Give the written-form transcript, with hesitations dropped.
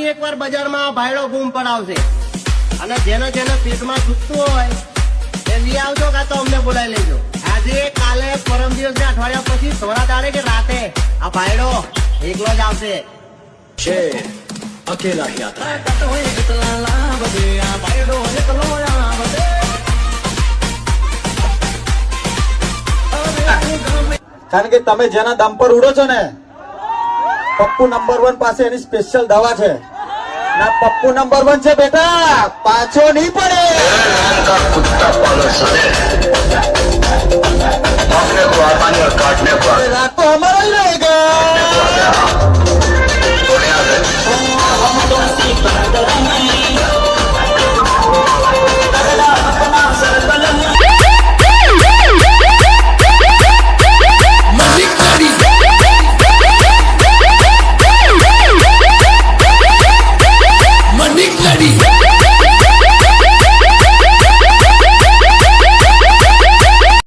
ફરી એકવાર બજારમાં ભાયડો બૂમ પડાવશે અને જેને જેને પેટમાં દુખતું હોય એ લઈ આવજો કાં તો અમને બોલાવી લેજો. આજે કાલે પરમ દિવસ ને અઠવાડિયા પછી થોડા દાડે કે રાતે આ ભાયડો એકલો જ આવશે. अकेला ही आता है. કારણ કે તમે જેના દમ પર ઉડો છો ને પપ્પુ નંબર 1 પાસે એની સ્પેશિયલ દવા છે. ના પપ્પુ નંબર 1 છે બેટા, પાછો નહીં પડે. रात तो हमारा ही रहे.